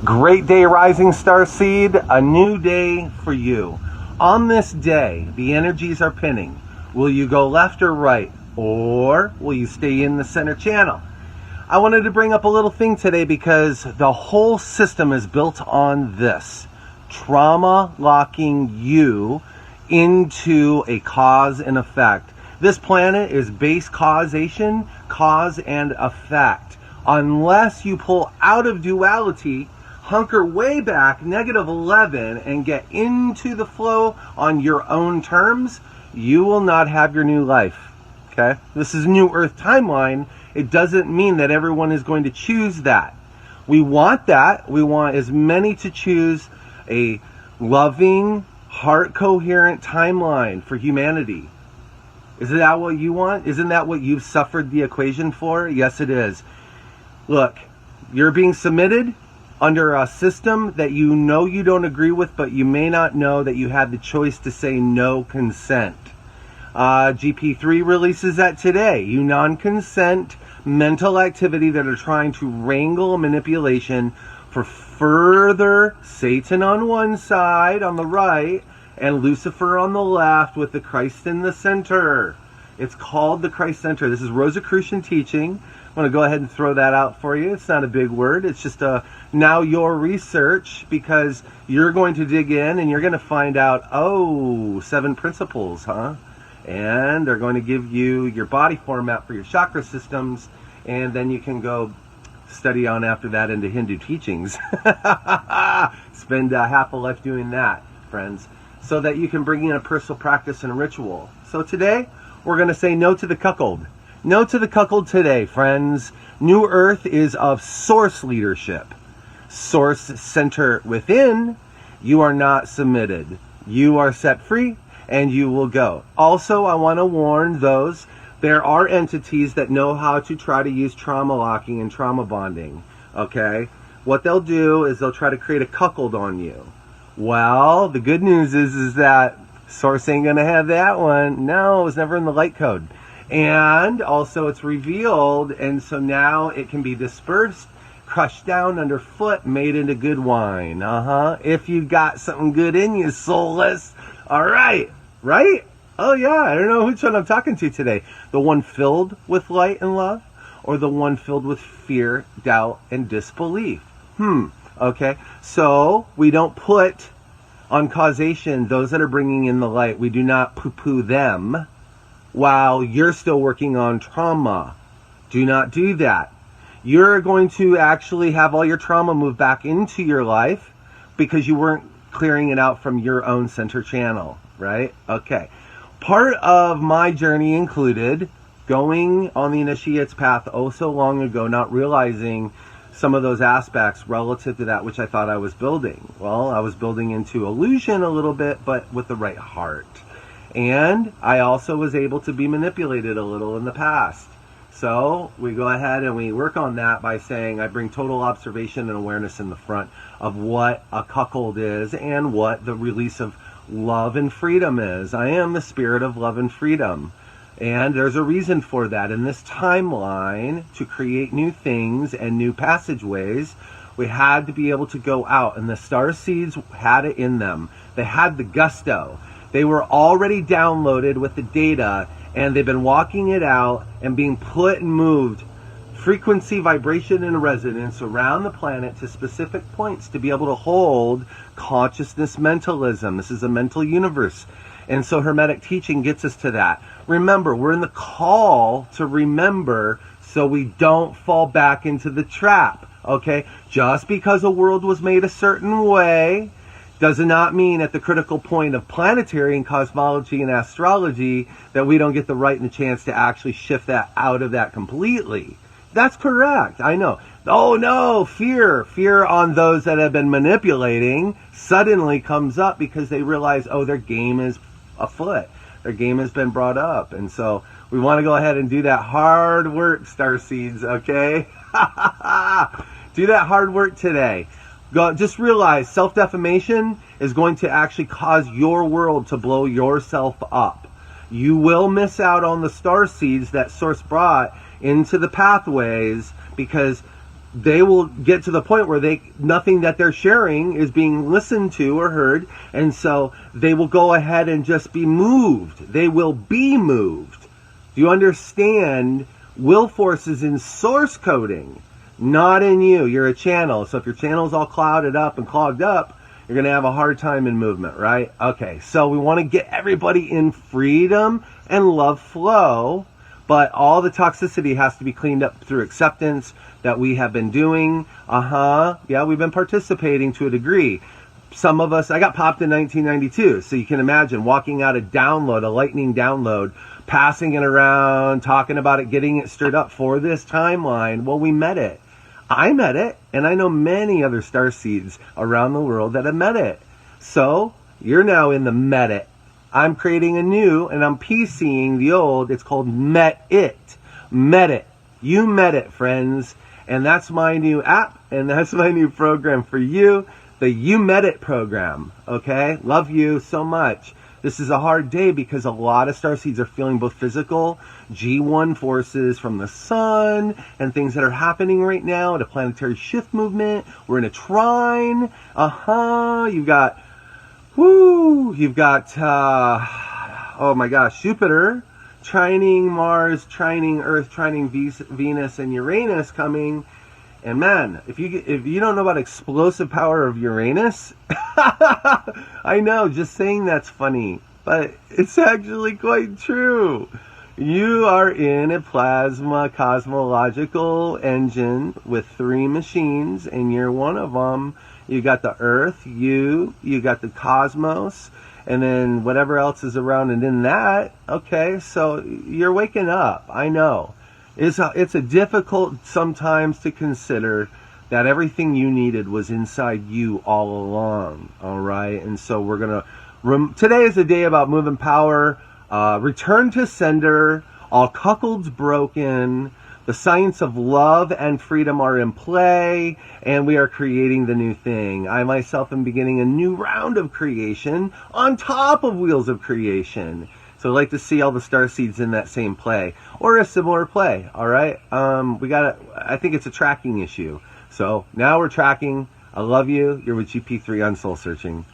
Great day, rising star seed. A new day for you. On this day, the energies are pinning. Will you go left or right? Or will you stay in the center channel? I wanted to bring up a little thing today because the whole system is built on this. Trauma locking you into a cause and effect. This planet is base causation, cause and effect. Unless you pull out of duality, hunker way back, -11, and get into the flow on your own terms, you will not have your new life. Okay? This is New Earth timeline. It doesn't mean that everyone is going to choose that. We want that. We want as many to choose a loving, heart coherent timeline for humanity. Isn't that what you want? Isn't that what you've suffered the equation for? Yes, it is. Look, you're being submitted under a system that you know you don't agree with, but you may not know that you had the choice to say no consent. GP3 releases that today. You non-consent mental activity that are trying to wrangle manipulation for further Satan on one side, on the right, and Lucifer on the left with the Krist in the center. It's called the Krist Center. This is Rosicrucian teaching. I'm going to go ahead and throw that out for you. It's not a big word. It's just now your research, because you're going to dig in and you're going to find out, 7 principles, huh? And they're going to give you your body format for your chakra systems, and then you can go study on after that into Hindu teachings. Spend half a life doing that, friends, so that you can bring in a personal practice and ritual. So today, we're going to say no to the cuckold. No to the cuckold today, friends. New Earth is of source leadership. Source center within. You are not submitted. You are set free and you will go. Also, I want to warn those, there are entities that know how to try to use trauma locking and trauma bonding. Okay? What they'll do is they'll try to create a cuckold on you. Well, the good news is that Source ain't going to have that one. No, it was never in the light code. And also it's revealed, and so now it can be dispersed, crushed down underfoot, made into good wine. If you got something good in you, soulless. All right. Right? Oh yeah, I don't know which one I'm talking to today. The one filled with light and love, or the one filled with fear, doubt, and disbelief? Okay. So we don't put on causation those that are bringing in the light. We do not poo-poo them while you're still working on trauma. Do not do that. You're going to actually have all your trauma move back into your life because you weren't clearing it out from your own center channel, right? Okay. Part of my journey included going on the initiate's path so long ago, not realizing some of those aspects relative to that which I thought I was building. Well, I was building into illusion a little bit, but with the right heart. And I also was able to be manipulated a little in the past. So we go ahead and we work on that by saying I bring total observation and awareness in the front of what a cuckold is and what the release of love and freedom is. I am the spirit of love and freedom. And there's a reason for that. In this timeline, to create new things and new passageways, we had to be able to go out. And the star seeds had it in them. They had the gusto. They were already downloaded with the data, and they've been walking it out and being put and moved frequency, vibration, and resonance around the planet to specific points to be able to hold consciousness mentalism. This is a mental universe. And so Hermetic teaching gets us to that. Remember, we're in the call to remember so we don't fall back into the trap. Okay? Just because a world was made a certain way does not mean at the critical point of planetary and cosmology and astrology that we don't get the right and the chance to actually shift that out of that completely. That's correct. I know. Oh no, fear on those that have been manipulating suddenly comes up because they realize, their game is afoot. Their game has been brought up. And so we want to go ahead and do that hard work, star seeds, okay? Do that hard work today. Just realize self-defamation is going to actually cause your world to blow yourself up. You will miss out on the star seeds that Source brought into the pathways because they will get to the point where nothing that they're sharing is being listened to or heard, and so they will go ahead and just be moved. They will be moved. Do you understand? Will force is in source coding, not in you. You're a channel, so if your channel is all clouded up and clogged up, you're going to have a hard time in movement, right? Okay, so we want to get everybody in freedom and love flow, but all the toxicity has to be cleaned up through acceptance that we have been doing. Yeah, we've been participating to a degree. Some of us, I got popped in 1992, so you can imagine walking out a download, a lightning download, passing it around, talking about it, getting it stirred up for this timeline. Well, we met it. I met it, and I know many other starseeds around the world that have met it. So, you're now in the met it. I'm creating a new, and I'm PCing the old. It's called Met It. Met It. You met it, friends. And that's my new app, and that's my new program for you, the You Met It program. Okay? Love you so much. This is a hard day because a lot of starseeds are feeling both physical G1 forces from the sun and things that are happening right now, the planetary shift movement. We're in a trine. You've got, oh my gosh, Jupiter trining Mars, trining Earth, trining Venus and Uranus coming. And man, if you don't know about explosive power of Uranus, I know, just saying that's funny, but it's actually quite true. You are in a plasma cosmological engine with 3 machines, and you're one of them. You got the Earth, you got the cosmos, and then whatever else is around and in that. Okay, so you're waking up. I know. It's a difficult sometimes to consider that everything you needed was inside you all along, all right? And so we're going to, today is a day about moving power, return to sender, all cuckolds broken, the science of love and freedom are in play, and we are creating the new thing. I myself am beginning a new round of creation on top of Wheels of Creation. So I'd like to see all the starseeds in that same play or a similar play. All right. I think it's a tracking issue. So now we're tracking. I love you. You're with GP3 on Soul Searching.